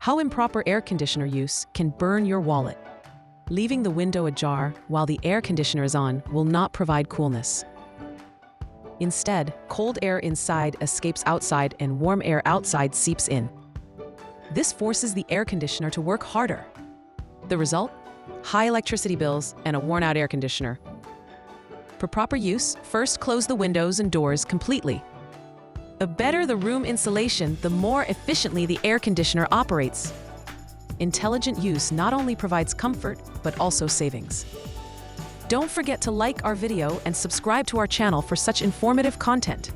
How improper air conditioner use can burn your wallet. Leaving the window ajar while the air conditioner is on will not provide coolness. Instead, cold air inside escapes outside and warm air outside seeps in. This forces the air conditioner to work harder. The result? High electricity bills and a worn-out air conditioner. For proper use, first close the windows and doors completely. The better the room insulation, the more efficiently the air conditioner operates. Intelligent use not only provides comfort, but also savings. Don't forget to like our video and subscribe to our channel for such informative content.